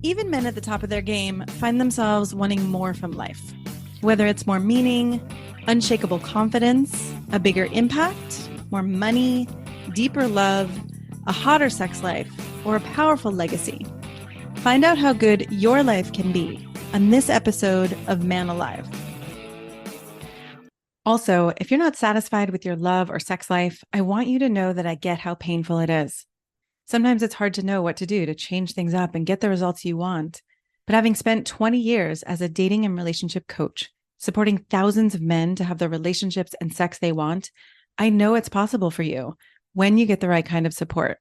Even men at the top of their game find themselves wanting more from life. Whether it's more meaning, unshakable confidence, a bigger impact, more money, deeper love, a hotter sex life, or a powerful legacy. Find out how good your life can be on this episode of Man Alive. Also, if you're not satisfied with your love or sex life, I want you to know that I get how painful it is. Sometimes it's hard to know what to do to change things up and get the results you want. But having spent 20 years as a dating and relationship coach, supporting thousands of men to have the relationships and sex they want, I know it's possible for you when you get the right kind of support.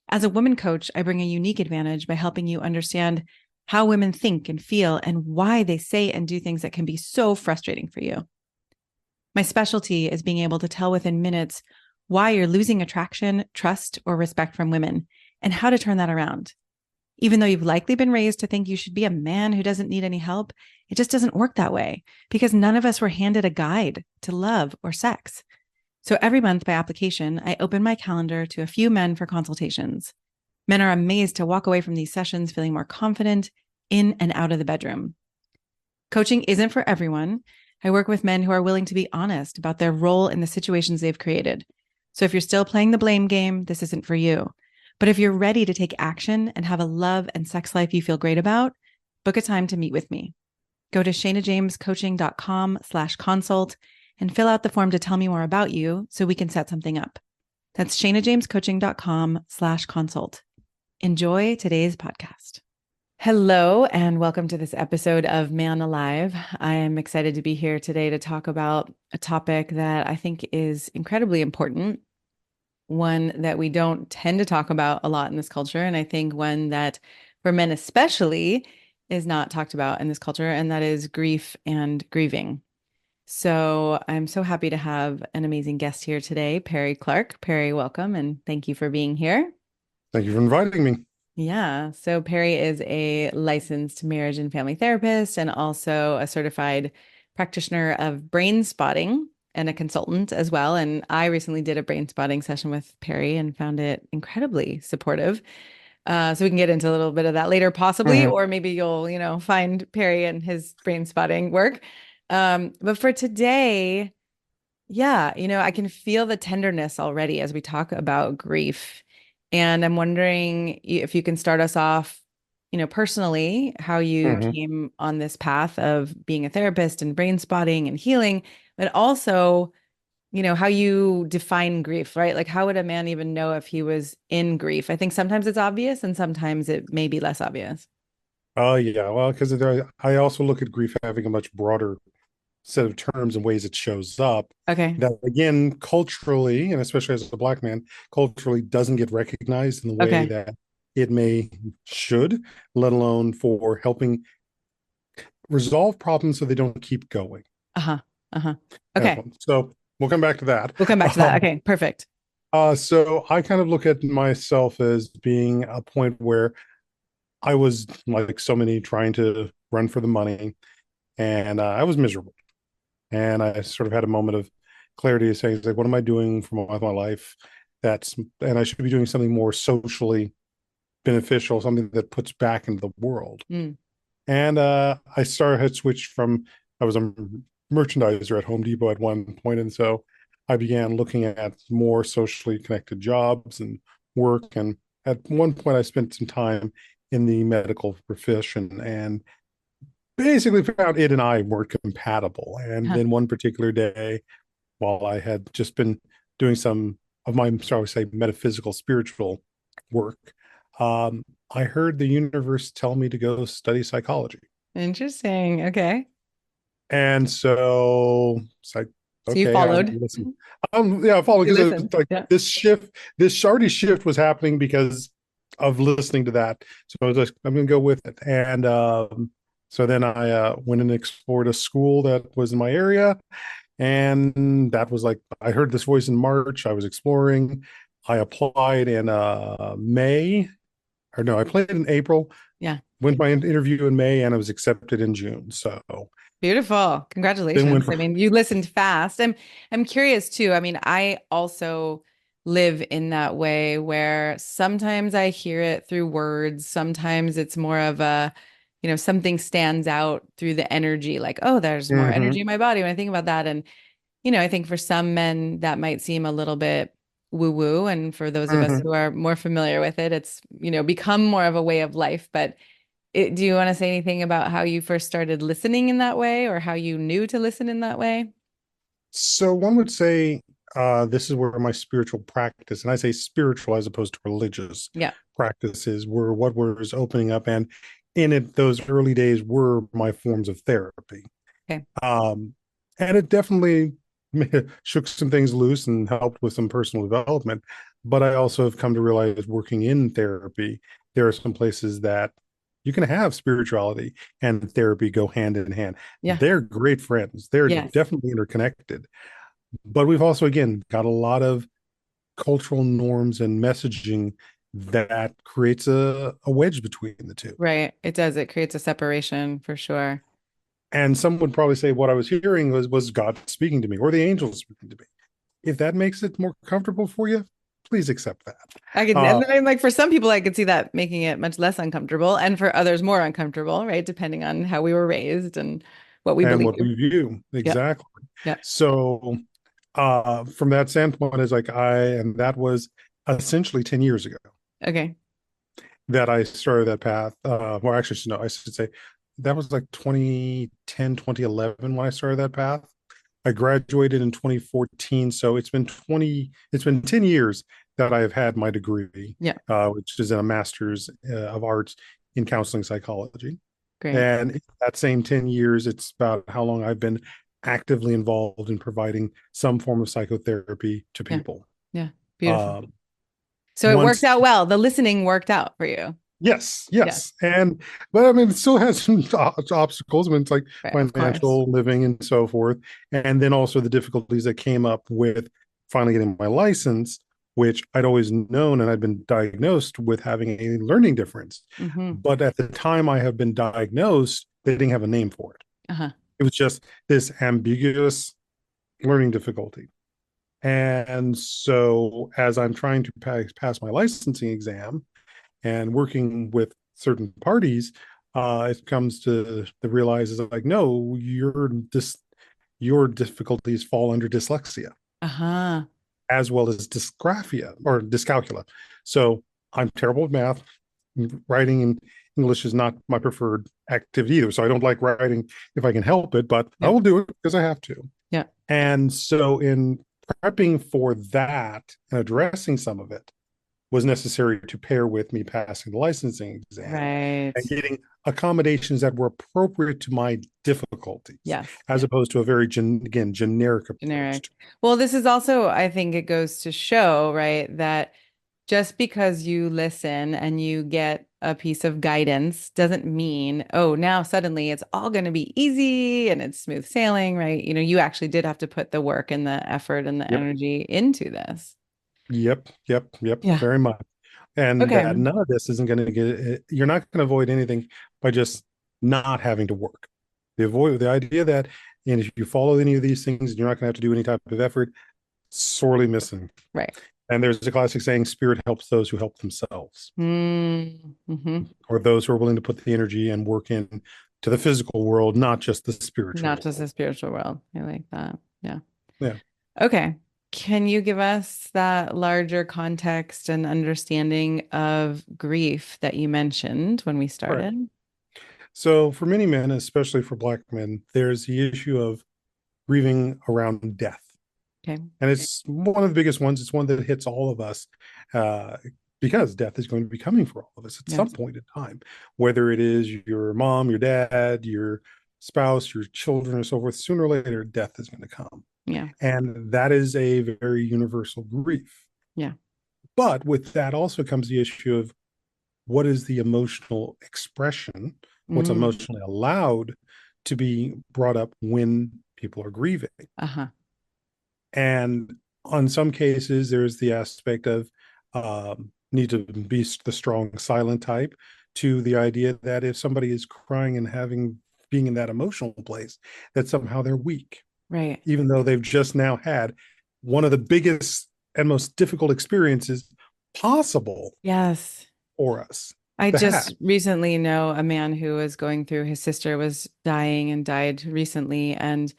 As a woman coach, I bring a unique advantage by helping you understand how women think and feel and why they say and do things that can be so frustrating for you. My specialty is being able to tell within minutes why you're losing attraction, trust, or respect from women, and how to turn that around. Even though you've likely been raised to think you should be a man who doesn't need any help, it just doesn't work that way because none of us were handed a guide to love or sex. So every month by application, I open my calendar to a few men for consultations. Men are amazed to walk away from these sessions feeling more confident in and out of the bedroom. Coaching isn't for everyone. I work with men who are willing to be honest about their role in the situations they've created. So if you're still playing the blame game, this isn't for you. But if you're ready to take action and have a love and sex life you feel great about, book a time to meet with me. Go to shanajamescoaching.com/consult and fill out the form to tell me more about you so we can set something up. That's shanajamescoaching.com/consult. Enjoy today's podcast. Hello, and welcome to this episode of Man Alive. I am excited to be here today to talk about a topic that I think is incredibly important, one that we don't tend to talk about a lot in this culture, and I think one that, for men especially, is not talked about in this culture, and that is grief and grieving. So I'm so happy to have an amazing guest here today, Perry Clark. Perry, welcome, and thank you for being here. Thank you for inviting me. Yeah. So Perry is a licensed marriage and family therapist and also a certified practitioner of brain spotting and a consultant as well. And I recently did a brain spotting session with Perry and found it incredibly supportive. So we can get into a little bit of that later, possibly, or maybe you'll, find Perry and his brain spotting work. But for today, yeah, I can feel the tenderness already as we talk about grief. And I'm wondering if you can start us off, personally, how you Mhm. came on this path of being a therapist and brain spotting and healing, but also, how you define grief, right? Like, how would a man even know if he was in grief? I think sometimes it's obvious and sometimes it may be less obvious. Yeah, well, because I also look at grief having a much broader set of terms and ways it shows up. Okay. That again, culturally, and especially as a black man, culturally doesn't get recognized in the way Okay. that it may should, let alone for helping resolve problems so they don't keep going. Uh-huh. Uh-huh. Okay. So we'll come back to that. We'll come back to that. Um, Okay. Perfect. so I kind of look at myself as being a point where I was like so many trying to run for the money, and I was miserable. And I sort of had a moment of clarity, saying, like, what am I doing for my life? And I should be doing something more socially beneficial, something that puts back into the world. Mm. And had switched from, I was a merchandiser at Home Depot at one point, and so I began looking at more socially connected jobs and work. And at one point, I spent some time in the medical profession and basically found it and I weren't compatible. And Huh. then one particular day, while I had just been doing some of my, shall we say, metaphysical, spiritual work, I heard the universe tell me to go study psychology. Interesting. Okay. And so it's like, So you okay, I'll followed. listen. Yeah, I follow You because it was listened. like Yeah. this already shift was happening because of listening to that. So I was like, I'm going to go with it. And so then I went and explored a school that was in my area. And that was like, I heard this voice in March. I was exploring. I applied in May, or no, I applied in April, Yeah. went my interview in May, and I was accepted in June. So Beautiful. then went Congratulations. I for, mean, you listened fast. I'm curious too. I mean, I also live in that way where sometimes I hear it through words, sometimes it's more of a, something stands out through the energy, like, oh, there's more Hmm. energy in my body when I think about that. And, I think for some men that might seem a little bit woo-woo. And for those of us Hmm. who are more familiar with it, it's, become more of a way of life. But do you want to say anything about how you first started listening in that way or how you knew to listen in that way? So one would say this is where my spiritual practice, and I say spiritual as opposed to religious Yeah. practices, were what was opening up. And in it, those early days were my forms of therapy. Okay. Um, and it definitely shook some things loose and helped with some personal development. But I also have come to realize working in therapy, there are some places that you can have spirituality and therapy go hand in hand. Yeah. They're great friends. They're Yes. definitely interconnected. But we've also, again, got a lot of cultural norms and messaging that creates a wedge between the two. Right. It does. It creates a separation for sure. And some would probably say what I was hearing was God speaking to me or the angels speaking to me. If that makes it more comfortable for you, please accept that. I can, Uh, and then, like for some people, I could see that making it much less uncomfortable, and for others, more uncomfortable, right? Depending on how we were raised and what we and believe. what we view Yeah. exactly. Yeah. So, from that standpoint, is like and that was essentially 10 years ago Okay. that I started that path. Well, actually, no, I should say that was like 2010, 2011 when I started that path. I graduated in 2014, so it's been 10 years that I have had my degree, Yeah. which is in a master's of arts in counseling psychology. Great. And in that same 10 years, it's about how long I've been actively involved in providing some form of psychotherapy to Yeah. people. Yeah. Beautiful. Um, So it worked once out well. The listening worked out for you. Yes, Yeah. yes. But I mean, it still has some obstacles. I mean, it's like Right. Of course. financial living and so forth. And then also the difficulties that came up with finally getting my license, which I'd always known and I'd been diagnosed with having a learning difference. Hmm. But at the time I have been diagnosed, they didn't have a name for it. Uh-huh. It was just this ambiguous learning difficulty. And so as I'm trying to pass my licensing exam, and working with certain parties, it comes to the realizes like, no, your difficulties fall under dyslexia Uh-huh. as well as dysgraphia or dyscalculia. So I'm terrible at math. Writing in English is not my preferred activity either. So I don't like writing if I can help it, but I Yeah. will do it because I have to. Yeah. And so in prepping for that and addressing some of it, was necessary to pair with me passing the licensing exam Right. and getting accommodations that were appropriate to my difficulties, Yes. as Yeah. opposed to a very again generic approach. Generic. Well, this is also, I think it goes to show, right, that just because you listen and you get a piece of guidance doesn't mean, oh, now suddenly it's all going to be easy and it's smooth sailing, right? You actually did have to put the work and the effort and the Yep, energy into this. yep, Yeah. very much. And that Okay. none of this isn't going to you're not going to avoid anything by just not having to work. The idea that if you follow any of these things, you're not going to have to do any type of effort, sorely missing. Right. And there's a classic saying, spirit helps those who help themselves, Mm-hmm. or those who are willing to put the energy and work in to the physical world, not just the spiritual Not just the world. spiritual world. I like that. Yeah. Yeah, Okay. Can you give us that larger context and understanding of grief that you mentioned when we right. started? So for many men, especially for Black men, there's the issue of grieving around death. Okay. And it's one of the biggest ones. It's one that hits all of us uh, because death is going to be coming for all of us at some Yes. point in time, whether it is your mom, your dad, your spouse, your children, or so forth. Sooner or later, death is going to come. Yeah. And that is a very universal grief. Yeah. But with that also comes the issue of what is the emotional expression, what's Mm. emotionally allowed to be brought up when people are grieving. Uh-huh. And on some cases, there's the aspect of need to be the strong silent type, to the idea that if somebody is crying and having being in that emotional place, that somehow they're weak, Right. even though they've just now had one of the biggest. and most difficult experiences possible Yes. for us I to have. just recently know a man who was going through, his sister was dying and died recently. And,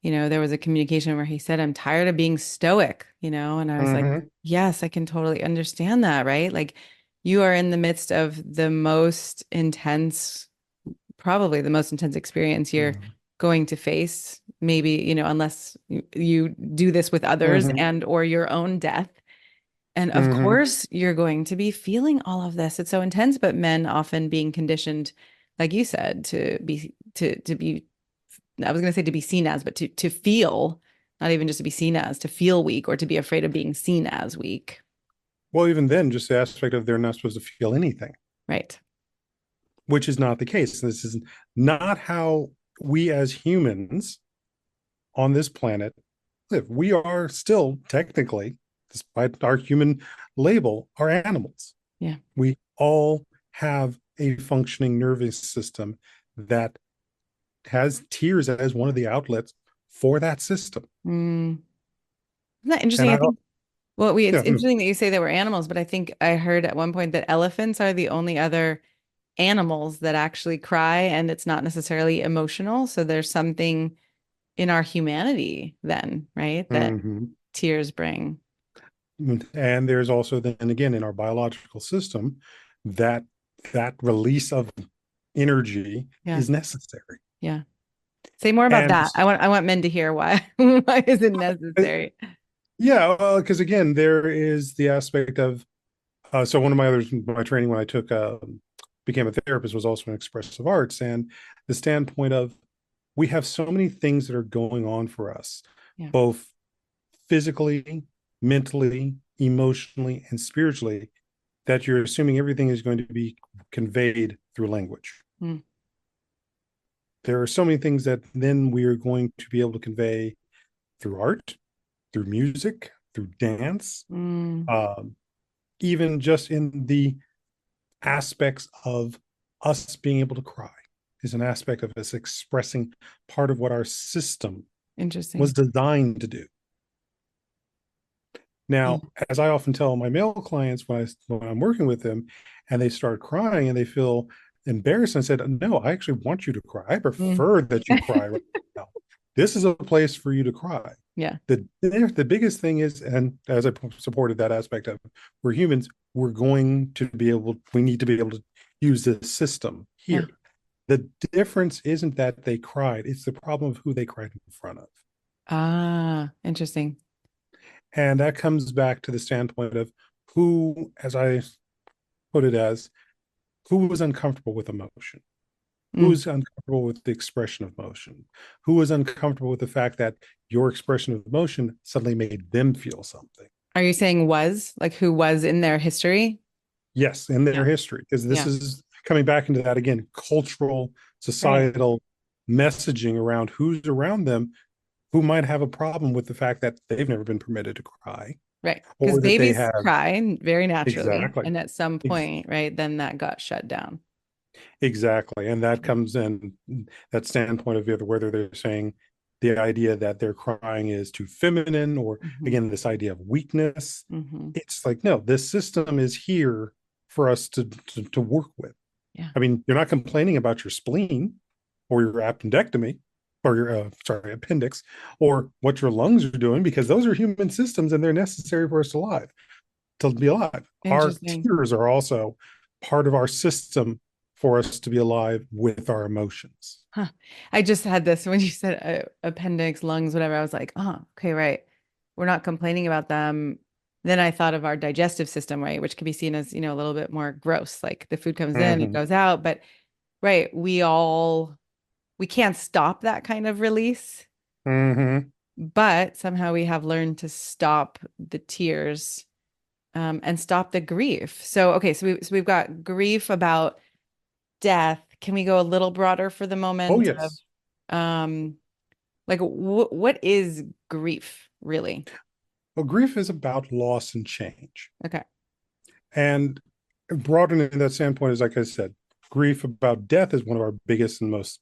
there was a communication where he said, I'm tired of being stoic, and I was like, Mm-hmm. yes, I can totally understand that, right? Like you are in the midst of the most intense, probably the most intense experience you're going to face, maybe, unless you do this with others Mm-hmm. and or your own death. And of Mm-hmm. course, you're going to be feeling all of this. It's so intense, but men often being conditioned, like you said, to be, I was going to say to be seen as, but to feel, not even just to be seen as, to feel weak or to be afraid of being seen as weak. Well, even then, just the aspect of they're not supposed to feel anything, Right. which is not the case. This is not how we as humans on this planet live. We are still technically, despite our human label, are animals. Yeah. We all have a functioning nervous system that has tears as one of the outlets for that system. Mm. Isn't that interesting? And I I, think, well, it's yeah, interesting that you say that we're animals, but I think I heard at one point that elephants are the only other animals that actually cry and it's not necessarily emotional. So there's something in our humanity then, right? That mm-hmm. tears bring. And there's also then again in our biological system that that release of energy Yeah. is necessary. Yeah. Say more about And that. I want men to hear why why is it necessary? yeah, because again, there is the aspect of so one of my training when I took became a therapist was also in expressive arts, and the standpoint of we have so many things that are going on for us, Yeah. both physically, mentally, emotionally, and spiritually, that you're assuming everything is going to be conveyed through language. Mm. There are so many things that then we are going to be able to convey through art, through music, through dance, Mm. um, even just in the aspects of us being able to cry is an aspect of us expressing part of what our system was Interesting. designed to do. Yeah. Now, as I often tell my male clients when I'm working with them and they start crying and they feel embarrassed, I said, no, I actually want you to cry. I Mm. prefer that you cry right now. This is a place for you to cry. Yeah. The biggest thing is, and as I supported that aspect of we're humans, we need to be able to use this system Yeah. here. The difference isn't that they cried, it's the problem of who they cried in front of. Ah, interesting. And that comes back to the standpoint of who, as I put it as, who was uncomfortable with emotion? Who Mm. was uncomfortable with the expression of emotion? Who was uncomfortable with the fact that your expression of emotion suddenly made them feel something? Are you saying was like who was in their history? Yes, in their Yeah. history, because this Yeah. is coming back into that again, cultural, Right. societal messaging around who's around them who might have a problem with the fact that they've never been permitted to cry Right. Because or that they babies have cry very naturally. exactly And at some ex- point, right, then that got shut down. exactly. And that comes in that standpoint of whether they're saying the idea that their crying is too feminine or Hmm. again this idea of weakness. Hmm. It's like no, this system is here for us to work with. Yeah. I mean, you're not complaining about your spleen or your appendectomy or your sorry appendix or what your lungs are doing because those are human systems and they're necessary for us to be alive. Our Interesting. tears are also part of our system for us to be alive with our emotions. Huh. I just had this when you said appendix, lungs, whatever. I was like, oh, okay, right. We're not complaining about them. Then I thought of our digestive system, right, which can be seen as, a little bit more gross. Like the food comes in, it Mm-hmm. goes out, but right, we can't stop that kind of release, Mm-hmm. but somehow we have learned to stop the tears, and stop the grief. So, okay, so we've got grief about death. Can we go a little broader for the Oh moment of, yes. um, like what is grief really? Well, grief is about loss and change. Okay. And broadening that standpoint is like I said, grief about death is one of our biggest and most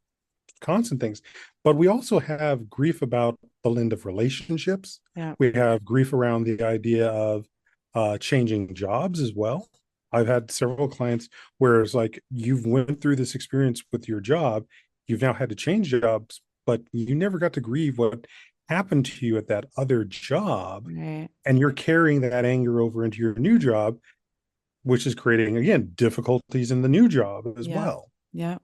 constant things. But we also have grief about the end of relationships. Yeah. We have grief around the idea of changing jobs as well. I've had several clients where it's like you've went through this experience with your job, you've now had to change jobs, but you never got to grieve what happened to you at that other job, Right. and you're carrying that anger over into your new job, which is creating again difficulties in the new job as Yeah. well. Yeah.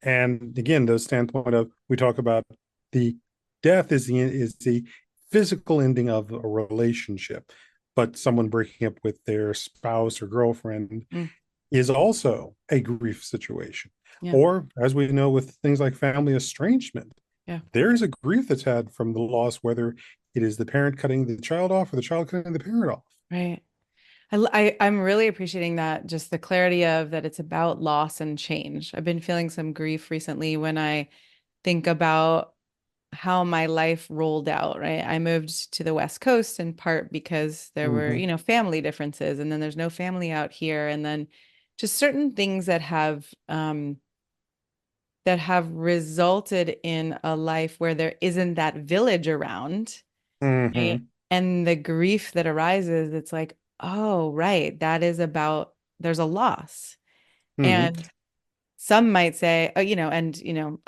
And again, the standpoint of we talk about the death is the physical ending of a relationship, but someone breaking up with their spouse or girlfriend Mm. is also a grief situation. Yeah. Or as we know with things like family estrangement, Yeah. there's a grief that's had from the loss, whether it is the parent cutting the child off or the child cutting the parent off. Right. I'm really appreciating that, just the clarity of that it's about loss and change. I've been feeling some grief recently when I think about how my life rolled out, right? I moved to the West Coast in part because there were, Mm-hmm. family differences, and then there's no family out here. And then just certain things that have resulted in a life where there isn't that village around, right? Mm-hmm. And the grief that arises, it's like, oh, right, that is about there's a loss. Mm-hmm. And some might say, oh,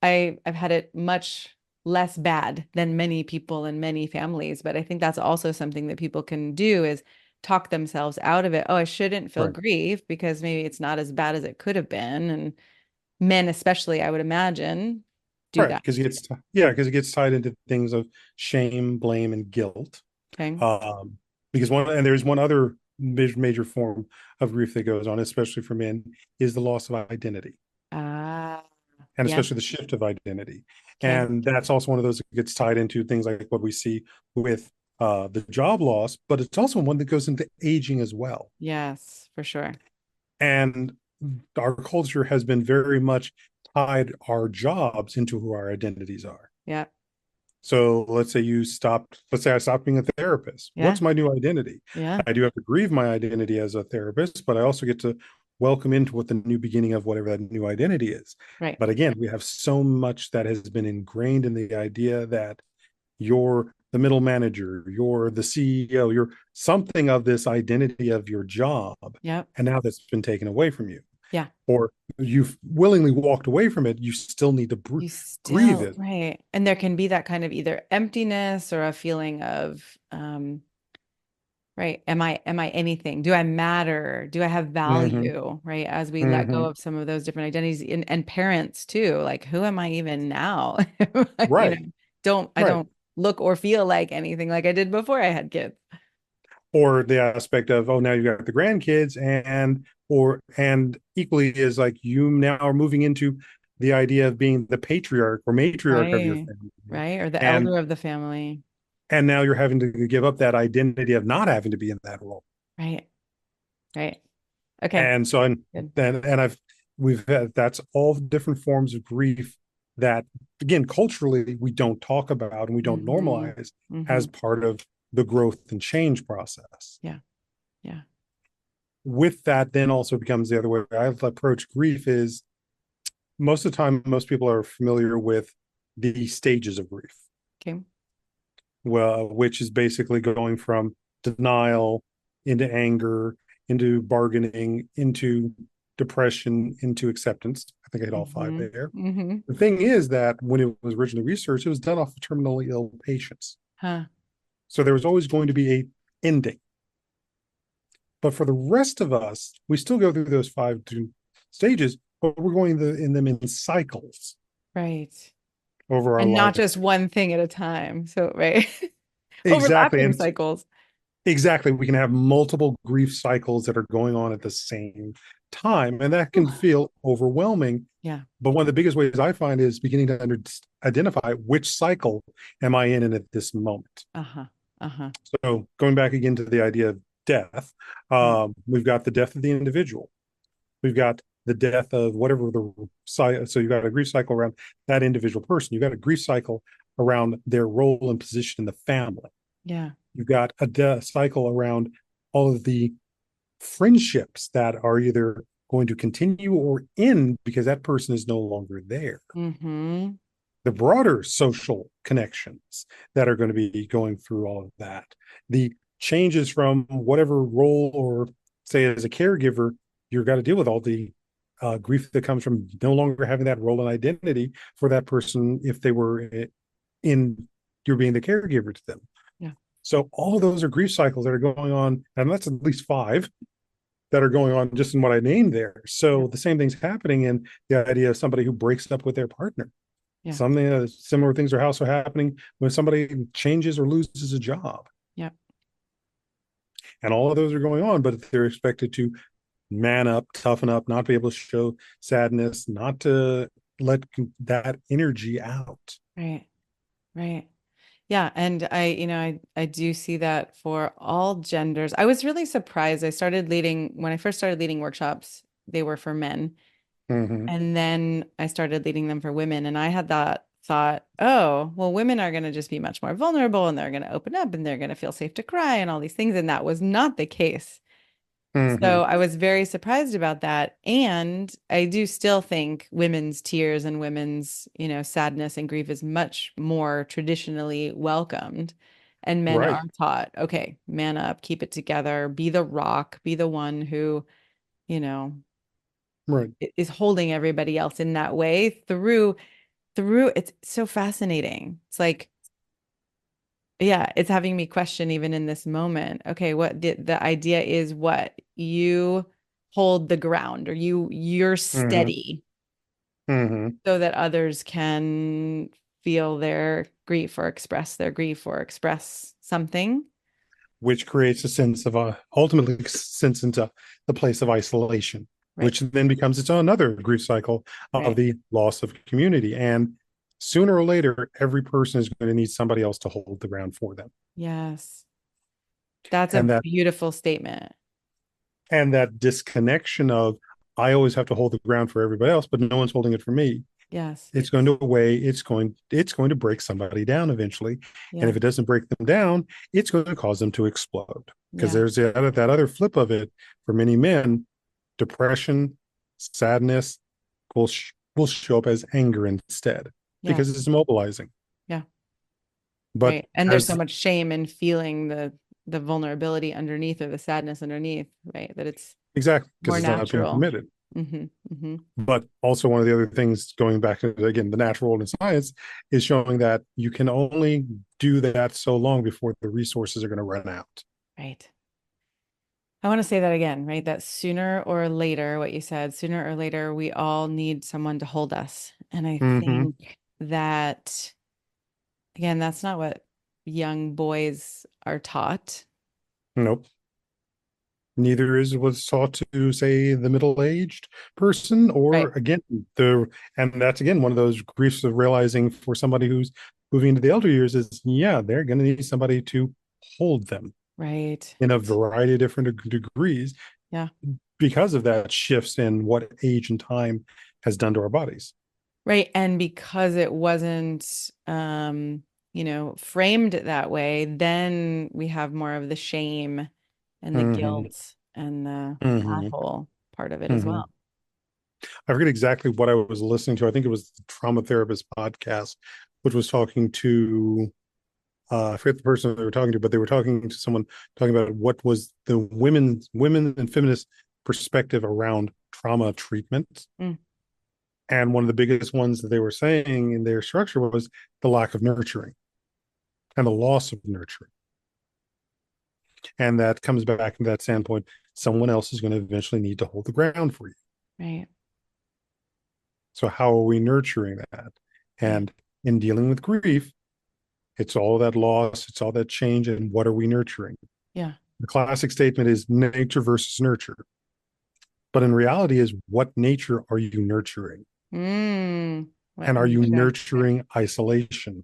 I've had it much less bad than many people and many families, but I think that's also something that people can do is talk themselves out of it. Oh, I shouldn't feel Right. grief because maybe it's not as bad as it could have been. And men, especially, I would imagine, do Right. that. Because it gets tied into things of shame, blame, and guilt. Okay. Um, because there's one other major form of grief that goes on, especially for men, is the loss of identity, Ah, and yeah. especially the shift of identity. Okay. And that's also one of those that gets tied into things like what we see with the job loss, but it's also one that goes into aging as well. Yes, for sure. And our culture has been very much tied our jobs into who our identities are. Yeah. So let's say I stopped being a therapist. Yeah. What's my new identity? Yeah. I do have to grieve my identity as a therapist, but I also get to welcome into what the new beginning of whatever that new identity is. Right. But again, we have so much that has been ingrained in the idea that you're the middle manager, you're the CEO, you're something of this identity of your job. Yep. And now that's been taken away from you. Yeah. Or you've willingly walked away from it, you still need to You grieve still, it. right. And there can be that kind of either emptiness or a feeling of, right. Am I anything? Do I matter? Do I have Mm-hmm. value? Right. As we let go Mm-hmm. of some of those different identities and parents too, like, who am I even now? You know, Right. I Right. don't look or feel like anything like I did before I had kids. Or the aspect of, oh, now you got the grandkids, and equally is like you now are moving into the idea of being the patriarch or matriarch of your Right. family. Right. Or the And elder of the family. and now you're having to give up that identity of not having to be in that role. Right. Right. Okay. And so Good. and I've we've had that's all the different forms of grief that again culturally we don't talk about and we don't Mm-hmm. normalize Mm-hmm. as part of the growth and change process. Yeah. Yeah. With that then also becomes the other way I've approached grief is most of the time most people are familiar with the stages of grief, Okay. well, which is basically going from denial into anger into bargaining into depression into acceptance. I think I hit all five Mm-hmm. there. Mm-hmm. The thing is that when it was originally researched, it was done off of terminally ill patients, Huh. so there was always going to be a ending. But for the rest of us, we still go through those stages, but we're going in them in cycles Right. over our And not life. just one thing at a time. So, right. Exactly. Overlapping And cycles. exactly, we can have multiple grief cycles that are going on at the same time, and that can Whew. feel overwhelming. Yeah. But one of the biggest ways I find is beginning to identify which cycle am I in at this moment. Uh-huh. Uh-huh. So going back again to the idea of death, Yeah. we've got the death of the individual. We've got the death of whatever so you've got a grief cycle around that individual person. You've got a grief cycle around their role and position in the family. Yeah. You've got a death cycle around all of the friendships that are either going to continue or end because that person is no longer there. Mm-hmm. The broader social connections that are going to be going through all of that, the changes from whatever role, or say as a caregiver, you've got to deal with all the grief that comes from no longer having that role and identity for that person if they were in you're being the caregiver to them. Yeah. So all of those are grief cycles that are going on, and that's at least five that are going on just in what I named there. Yeah. So the same thing's happening in the idea of somebody who breaks up with their partner. Yeah. Something similar things are also happening when somebody changes or loses a job. Yeah. And all of those are going on, but they're expected to man up, toughen up, not be able to show sadness, not to let that energy out. Right. Right. Yeah. And I do see that for all genders. I was really surprised. When I first started leading workshops, they were for men. Mm-hmm. And then I started leading them for women. And I had that thought, oh, well, women are going to just be much more vulnerable and they're going to open up and they're going to feel safe to cry and all these things. And that was not the case. Mm-hmm. So I was very surprised about that. And I do still think women's tears and women's, sadness and grief is much more traditionally welcomed. And men Right. are taught, okay, man up, keep it together, be the rock, be the one who, you know, Right. is holding everybody else in that way through it's so fascinating. It's like, yeah, it's having me question even in this moment. Okay, what the idea is what you hold the ground or you're Mm-hmm. steady Mm-hmm. so that others can feel their grief or express their grief or express something. Which creates a sense of ultimately sense into the place of isolation, Right, which then becomes its own other grief cycle of right. the loss of community. And sooner or later, every person is going to need somebody else to hold the ground for them. Yes. That's a And that beautiful statement. disconnection of I always have to hold the ground for everybody else, but no one's holding it for me. Yes. It's going to weigh, it's going to break somebody down eventually. And Yeah. if it doesn't break them down, it's going to cause them to explode. Because Yeah. there's that other flip of it for many men, depression, sadness will show up as anger instead because Yes. it's immobilizing. Yeah. But Right. And there's so as much shame in feeling the vulnerability underneath or the sadness underneath, right? That it's exactly because more it's not being natural. permitted. Hmm. Hmm. But also one of the other things going back to again the natural world and science is showing that you can only do that so long before the resources are going to run out. Right. I want to say that again, right? That sooner or later, what you said, sooner or later, we all need someone to hold us. And I Mm-hmm. think that, again, that's not what young boys are taught. Nope. Neither is what's taught to say the middle-aged person, or Right. again and that's again one of those griefs of realizing for somebody who's moving into the elder years is yeah they're going to need somebody to hold them Right. in a variety of different degrees Yeah. because of that shifts in what age and time has done to our bodies. Right. And because it wasn't, framed that way, then we have more of the shame and the Mm-hmm. guilt and that Mm-hmm. whole part of it as Mm-hmm. well. I forget exactly what I was listening to. I think it was the trauma therapist podcast, which was talking to I forget the person they were talking to, but they were talking to someone talking about what was the women and feminist perspective around trauma treatment. Mm, And one of the biggest ones that they were saying in their structure was the lack of nurturing and the loss of nurturing. And that comes back to that standpoint. Someone else is going to eventually need to hold the ground for you. right. So how are we nurturing that? Yeah. And in dealing with grief, it's all that loss, it's all that change, and what are we nurturing? Yeah. The classic statement is nature versus nurture. But in reality is what nature are you nurturing? What And are you nature? nurturing isolation?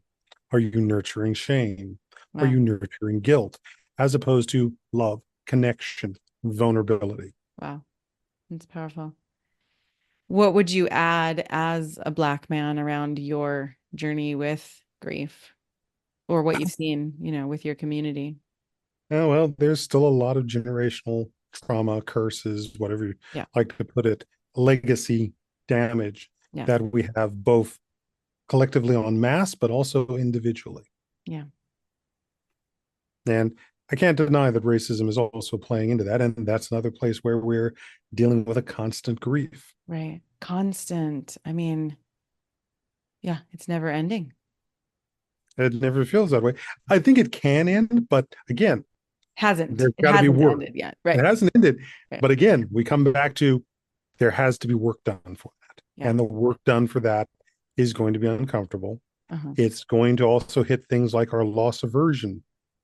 Are you nurturing shame? Are Wow. you nurturing guilt? As opposed to love, connection, vulnerability. Wow. It's powerful. What would you add as a Black man around your journey with grief or what you've seen, with your community? Oh, well, there's still a lot of generational trauma, curses, whatever you Yeah. like to put it, legacy damage Yeah. that we have both collectively en masse, but also individually. Yeah. And I can't deny that racism is also playing into that. And that's another place where we're dealing with a constant grief. Right. Constant. I mean, yeah, it's never ending. It never feels that way. I think it can end, but again, Hasn't. there's It got to be hasn't work. ended yet. It Right. hasn't ended. Right. But again, we come back to there has to be work done for that. Yeah. And the work done for that is going to be uncomfortable. Uh-huh. It's going to also hit things like our loss aversion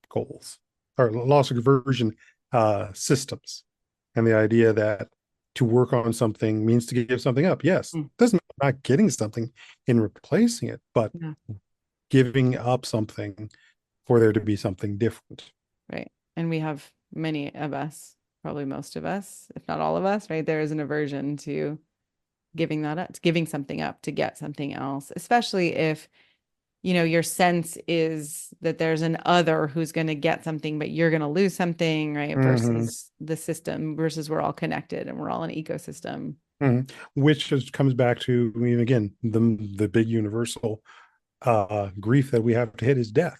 goals, or loss aversion systems. And the idea that to work on something means to give something up. Yes, Mm. doesn't mean not getting something in replacing it, but Yeah. giving up something for there to be something different. Right. And we have many of us, probably most of us, if not all of us, right? There is an aversion to giving that up, to giving something up to get something else, especially if, your sense is that there's an other who's going to get something, but you're going to lose something, right? Mm-hmm. Versus the system, versus we're all connected and we're all an ecosystem. Mm-hmm. Which just comes back to, I mean, again, the big universal grief that we have to hit is death.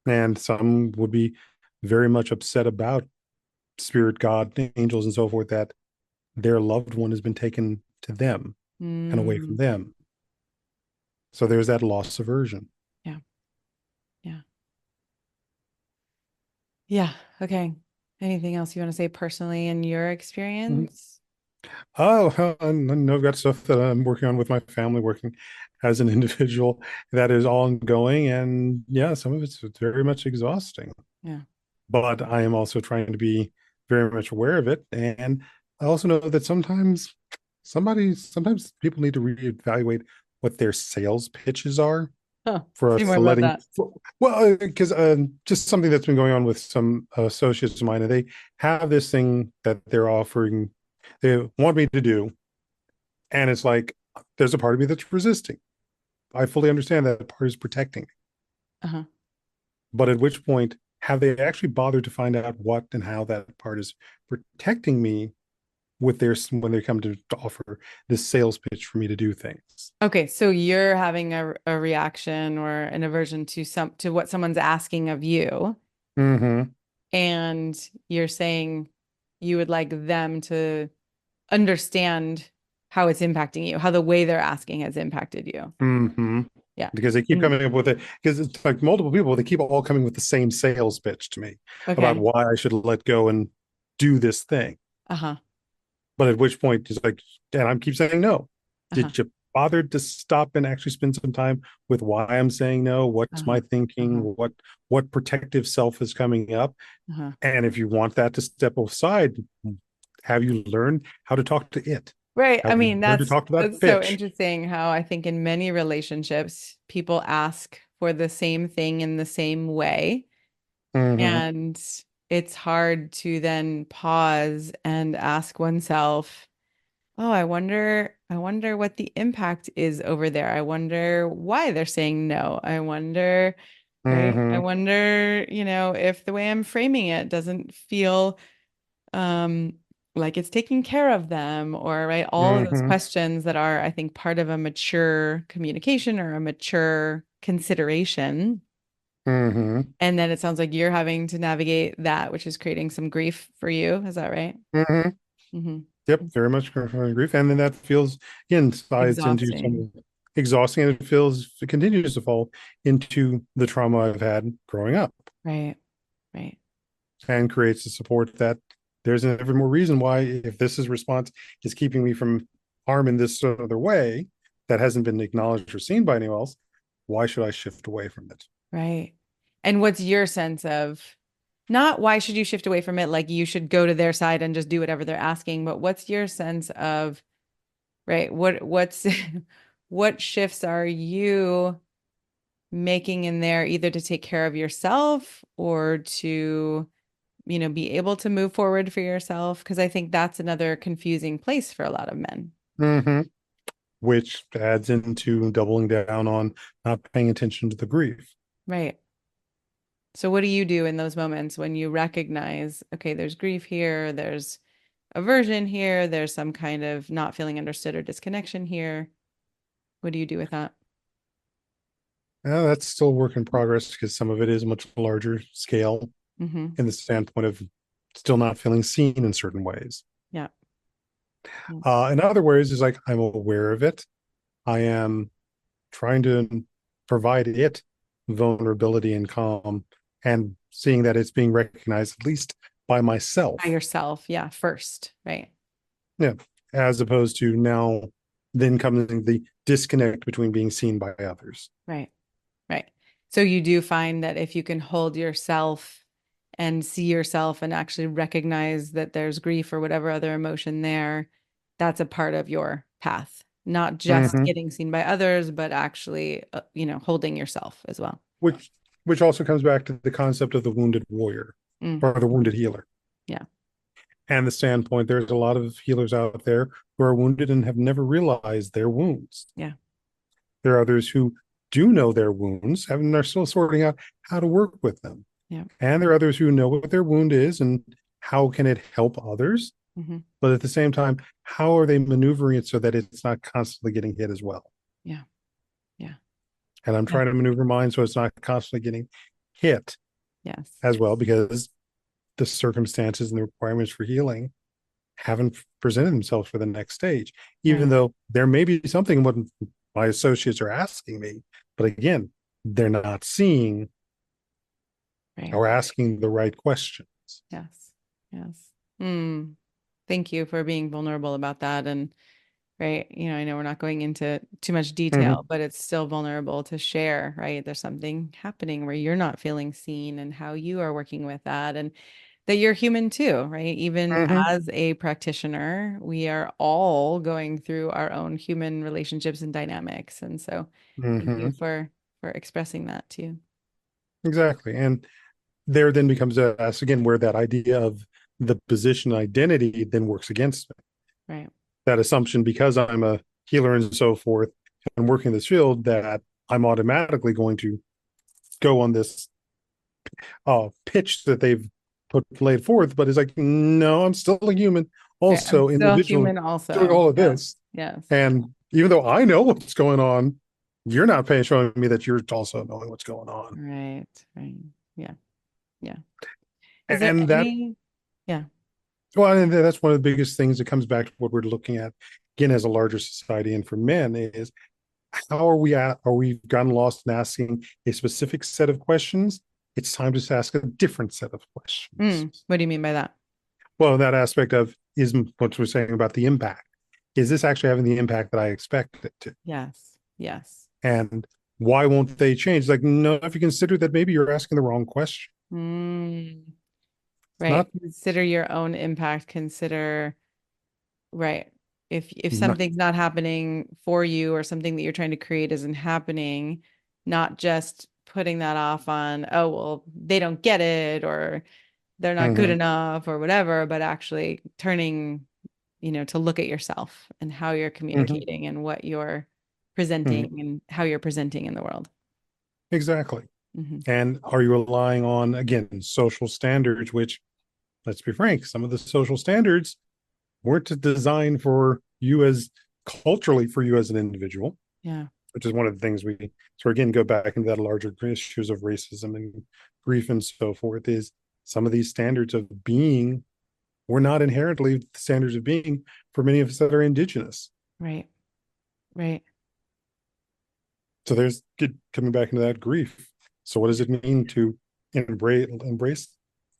And some would be very much upset about spirit, God, angels, and so forth, that their loved one has been taken to them and away from Mm, them. So there's that loss aversion. yeah. Yeah. Yeah. Okay. Anything else you want to say personally in your Mhm. experience? Oh, and I've got stuff that I'm working on with my family, working as an individual that is ongoing. And yeah, some of it's very much exhausting. Yeah. But I am also trying to be very much aware of it. And I also know that sometimes people need to reevaluate what their sales pitches are Huh. for Say us more to about letting, that. well, because just something that's been going on with some associates of mine, and they have this thing that they're offering, they want me to do. And it's like, there's a part of me that's resisting. I fully understand that part is protecting me. Uh-huh. But at which point have they actually bothered to find out what and how that part is protecting me with their when they come to offer this sales pitch for me to do things? Okay, so you're having a reaction or an aversion to what someone's asking of you, Mm-hmm. and you're saying you would like them to understand how it's impacting you, how the way they're asking has impacted you. Mm-hmm. Yeah. Because they keep And coming up with it, because it's like multiple people, they keep all coming with the same sales pitch to me about okay. why I should let go and do this thing. Uh-huh. But at which point it's like, and I keep saying no. Uh-huh. Did you bother to stop and actually spend some time with why I'm saying no? What's Uh-huh. my thinking? Uh-huh. What protective self is coming up? Uh-huh. And if you want that to step aside, have you learned how to talk to it? Right. I Have you mean, learned to that's talk to that that's so bitch? interesting how I think in many relationships people ask for the same thing in the same way. Mm-hmm. And it's hard to then pause and ask oneself, oh, I wonder what the impact is over there. I wonder why they're saying no. I wonder, right? I Mm-hmm. wonder, if the way I'm framing it doesn't feel um like it's taking care of them, or right, all of those Mm-hmm. questions that are, I think, part of a mature communication or a mature consideration. Mm-hmm. And then it sounds like you're having to navigate that, which is creating some grief for you. Is that right? Mm-hmm. Hmm. Yep, very much grief. And then that feels again slides into Exhausting. some exhausting, and it continues to fall into the trauma I've had growing up, Right. Right. and creates the support that there's every more reason why, if this is response is keeping me from harm in this other way that hasn't been acknowledged or seen by anyone else, why should I shift away from it? Right. And what's your sense of, not why should you shift away from it, like you should go to their side and just do whatever they're asking, but what's your sense of, right, what's what shifts are you making in there, either to take care of yourself or to, be able to move forward for yourself? Because I think that's another confusing place for a lot of men. Mm-hmm. Which adds into doubling down on not paying attention to the grief. Right. So what do you do in those moments when you recognize, okay, there's grief here, there's aversion here, there's some kind of not feeling understood or disconnection here? What do you do with that? That's still a work in progress because some of it is much larger scale Mm-hmm. in the standpoint of still not feeling seen in certain ways. Yeah. Yeah. In other ways, is like I'm aware of it. I am trying to provide it vulnerability and calm and seeing that it's being recognized at least by By myself. yourself. Yeah. First. Right. Yeah. As opposed to now then coming the disconnect between being seen by others. Right. Right. So you do find that if you can hold yourself and see yourself and actually recognize that there's grief or whatever other emotion there, that's a part of your path, not just Mm-hmm. getting seen by others, but actually, holding yourself as well. which which also comes back to the concept of the wounded warrior Mm, or the wounded healer yeah. and the standpoint there's a lot of healers out there who are wounded and have never realized their wounds. Yeah. There are others who do know their wounds and are still sorting out how to work with them, Yeah. and there are others who know what their wound is and how can it help others, Hmm. but at the same time how are they maneuvering it so that it's not constantly getting hit as well. Yeah. Yeah. And I'm Yeah. trying to maneuver mine so it's not constantly getting hit Yes. as well, because the circumstances and the requirements for healing haven't presented themselves for the next stage, even Right. though there may be something what my associates are asking me. But again, they're not seeing Right. or asking the right questions. Yes. Yes. Mm. Thank you for being vulnerable about that. And right, I know we're not going into too much Mm-hmm, detail, but it's still vulnerable to share, right? There's something happening where you're not feeling seen and how you are working with that and that you're human too, right? Even mm-hmm, as a practitioner, we are all going through our own human relationships and dynamics. And so thank mm-hmm. you for expressing that too. Exactly. And there then becomes us again where that idea of the position identity then works against me. Right. That assumption, because I'm a healer and so forth and working in this field, that I'm automatically going to go on this pitch that they've put laid forth, but it's like, no, I'm still a human, Right. I'm also still individually human doing also. all of Yes. this. Yes. And even though I know what's going on, you're not paying showing me that you're also knowing what's going on. Right. Right. Yeah. Yeah. Is there And that, any, yeah. well, and that's one of the biggest things that comes back to what we're looking at again as a larger society. And for men is how are we at? Are we gotten lost in asking a specific set of questions? It's time to ask a different set of questions. What do you mean by that? Well, that aspect of is what we're saying about the impact. Is this actually having the impact that I expect it to? Yes. Yes. And why won't they change? Like, no, if you consider that maybe you're asking the wrong question. Mm, It's right. not, Consider your own impact. Consider, right. If not something's not happening for you or something that you're trying to create isn't happening, not just putting that off on, oh, well, they don't get it or they're not good mm-hmm, enough or whatever, but actually turning, to look at yourself and how you're mm-hmm, communicating and what you're mm-hmm, presenting and how you're presenting in the world. exactly. Hmm. And are you relying on, again, social standards, which, let's be frank, some of the social standards weren't designed for you as culturally for you as an individual, Yeah. which is one of the things we so again go back into that larger issues of racism and grief and so forth. Is some of these standards of being were not inherently the standards of being for many of us that are indigenous. Right. Right. So there's coming back into that grief. So what does it mean to embrace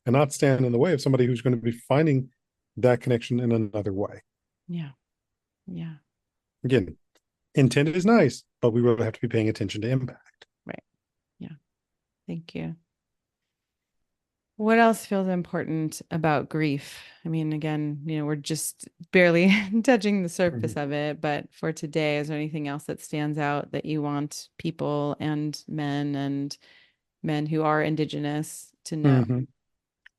and not stand in the way of somebody who's going to be finding that connection in another way? Yeah. Yeah. Again, intent is nice, but we will have to be paying attention to impact. Right. Yeah. Thank you. What else feels important about grief? I mean, again, we're just barely touching the surface Mm-hmm. of it, but for today, is there anything else that stands out that you want people and men who are Indigenous to know? Mm-hmm.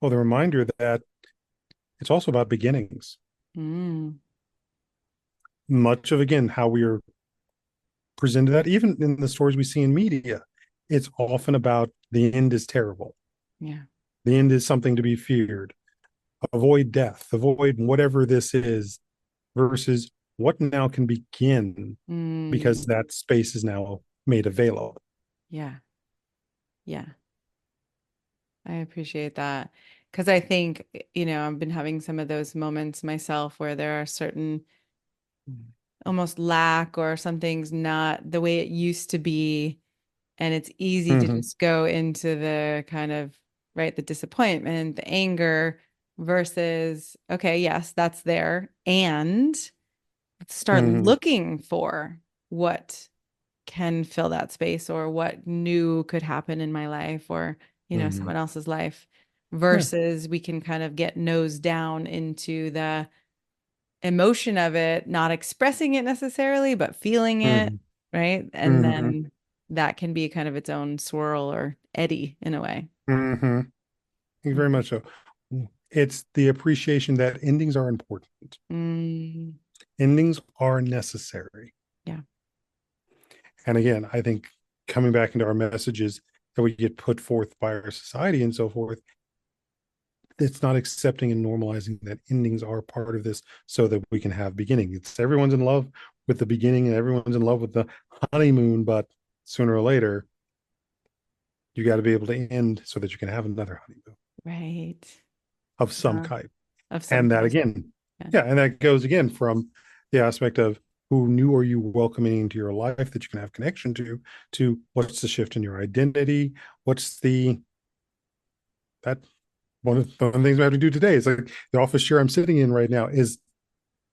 Well, the reminder that it's also about beginnings. Mm, Much of, again, how we are presented that, even in the stories we see in media, it's often about the end is terrible. Yeah. The end is something to be feared. Avoid death, avoid whatever this is, versus what now can begin because Mm, that space is now made available. yeah. Yeah. I appreciate that. Because I think, I've been having some of those moments myself where there are certain almost lack or something's not the way it used to be. And it's easy to Mm-hmm. just go into the kind of, right, the disappointment, the anger versus, okay, yes, that's there. And let's start Mm-hmm. looking for what can fill that space or what new could happen in my life or, Mm-hmm. someone else's life Yeah. versus we can kind of get nose down into the emotion of it, not expressing it necessarily, but feeling it, Mm-hmm. right? And Mm-hmm. then that can be kind of its own swirl or eddy in a way. Mm-hmm. Very Yeah. much so. It's the appreciation that endings are important. Mm, Endings are necessary. yeah. And again, I think coming back into our messages that we get put forth by our society and so forth, it's not accepting and normalizing that endings are part of this so that we can have beginning. It's everyone's in love with the beginning and everyone's in love with the honeymoon, but sooner or later, you got to be able to end so that you can have another honeymoon Right. of some Uh, kind. of some And that kind. again, Yeah. yeah, and that goes again from the aspect of who new are you welcoming into your life that you can have connection to what's the shift in your identity, what's the that one of the things we have to do today is like the office chair I'm sitting in right now is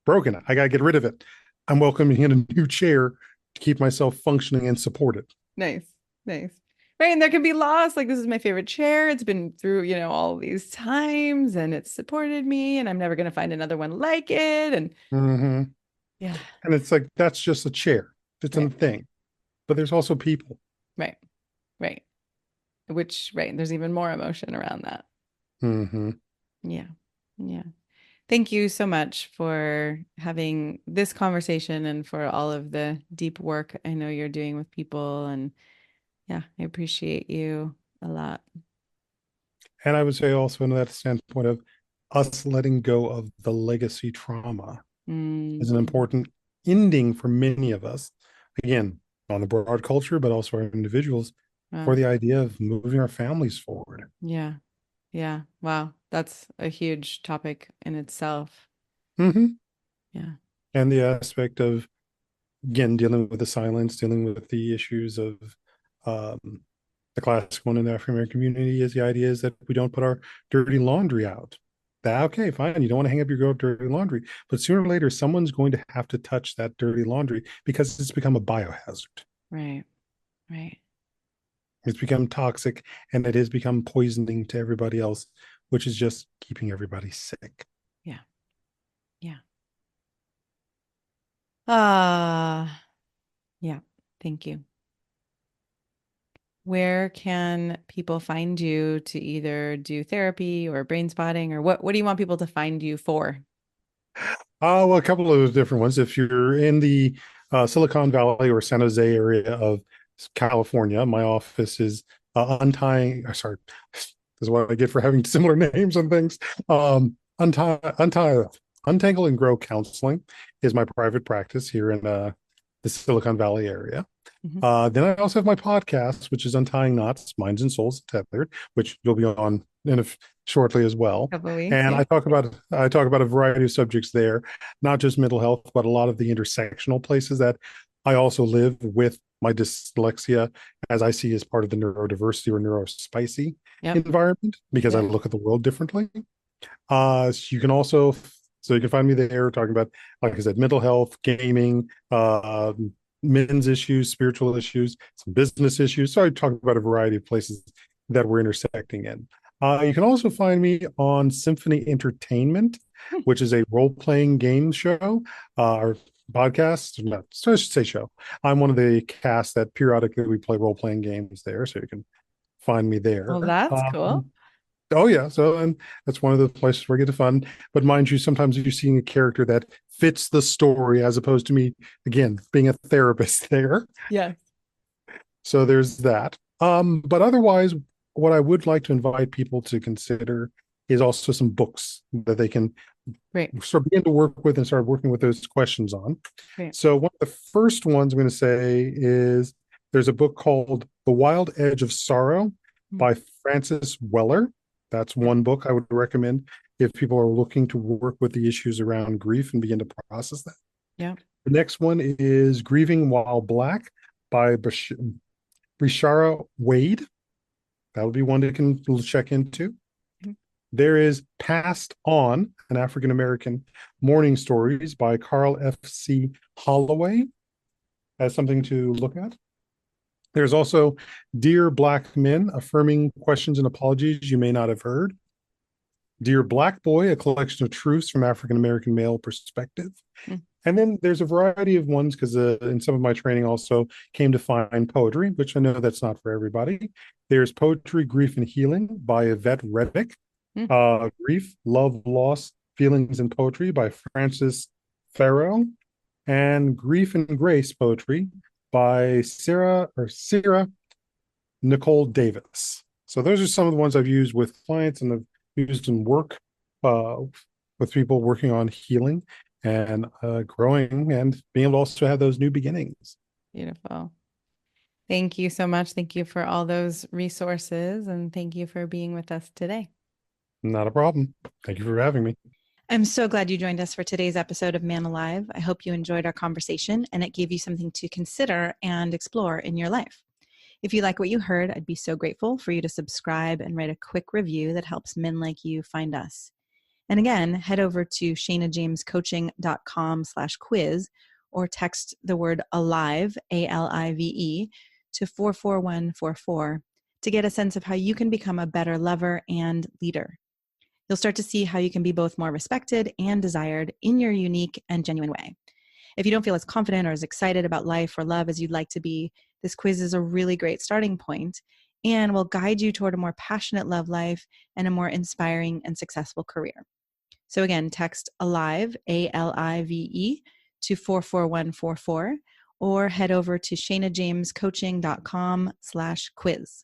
broken. I got to get rid of it. I'm welcoming in a new chair to keep myself functioning and supported. Nice. Nice. Right. And there can be loss. Like, this is my favorite chair. It's been through, all these times and it's supported me, and I'm never going to find another one like it. And Mm-hmm. yeah. And it's like that's just a chair. It's a Right. thing. But there's also people. Right. Right. Which, right. There's even more emotion around that. Mm-hmm. Yeah. Yeah. Thank you so much for having this conversation and for all of the deep work I know you're doing with people. And yeah, I appreciate you a lot. And I would say also in that standpoint of us letting go of the legacy trauma is an Mm, important ending for many of us. Again, on the broad culture, but also our individuals for wow. the idea of moving our families forward. Yeah. Yeah. Wow. That's a huge topic in itself. Mm-hmm. Yeah. And the aspect of, again, dealing with the silence, dealing with the issues of um, the classic one in the African American community is the idea is that we don't put our dirty laundry out. That, okay, fine. You don't want to hang up your dirty laundry, but sooner or later, someone's going to have to touch that dirty laundry because it's become a biohazard. Right. Right. It's become toxic and it has become poisoning to everybody else, which is just keeping everybody sick. Yeah. Yeah. Yeah. Thank you. Where can people find you to either do therapy or brain spotting, or what do you want people to find you for? Well, a couple of different ones. If you're in the Silicon Valley or San Jose area of California, my office is untying. Sorry, this is what I get for having similar names and things. Untangle and Grow Counseling is my private practice here in the Silicon Valley area. Mhm. Then I also have my podcast, which is Untying Knots, Minds and Souls Tethered, which you'll be on shortly as well. Couple of weeks, And yeah. I talk about a variety of subjects there, not just mental health, but a lot of the intersectional places that I also live with my dyslexia, as I see as part of the neurodiversity or neurospicy Yep. environment, because I Yeah. look at the world differently. You can also so you can find me there talking about, like I said, mental health, gaming, men's issues, spiritual issues, some business issues. So I talk about a variety of places that we're intersecting in. You can also find me on Symphony Entertainment, Hmm. which is a role-playing game show or podcast. No, so I should say show. I'm one of the cast that periodically we play role-playing games there, so you can find me Well, there. that's cool. Oh yeah, so and that's one of the places where I get to fun. But mind you, sometimes you're seeing a character that fits the story as opposed to me again being a therapist there. Yeah. So there's that. But otherwise, what I would like to invite people to consider is also some books that they can Great. sort of begin to work with and start working with those questions on. Great. So one of the first ones I'm going to say is there's a book called The Wild Edge of Sorrow by Francis Weller. That's one book I would recommend if people are looking to work with the issues around grief and begin to process that. Yeah. The next one is Grieving While Black by Bishara Wade. That would be one that can check into. There is Passed On, an African American mourning stories by Carl F.C. Holloway. As something to look at. There's also Dear Black Men, Affirming Questions and Apologies You May Not Have Heard. Dear Black Boy, a collection of truths from African American male perspective. And then there's a variety of ones because in some of my training also came to find poetry, which I know that's not for everybody. There's Poetry, Grief, and Healing by Yvette Reddick. Grief, Love, Loss, Feelings, and Poetry by Frances Farrow. And Grief and Grace Poetry by Sarah Nicole Davis. So those are some of the ones I've used with clients and I've used in work with people working on healing and growing and being able to also have those new beginnings. Beautiful. Thank you so much. Thank you for all those resources and thank you for being with us today. Not a problem. Thank you for having me. I'm so glad you joined us for today's episode of Man Alive. I hope you enjoyed our conversation and it gave you something to consider and explore in your life. If you like what you heard, I'd be so grateful for you to subscribe and write a quick review that helps men like you find us. And again, head over to shanajamescoaching.com/quiz or text the word ALIVE, ALIVE, to 44144 to get a sense of how you can become a better lover and leader. You'll start to see how you can be both more respected and desired in your unique and genuine way. If you don't feel as confident or as excited about life or love as you'd like to be, this quiz is a really great starting point and will guide you toward a more passionate love life and a more inspiring and successful career. So again, text ALIVE, ALIVE, to 44144 or head over to shanajamescoaching.com/quiz.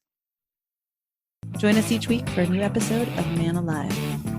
Join us each week for a new episode of Man Alive.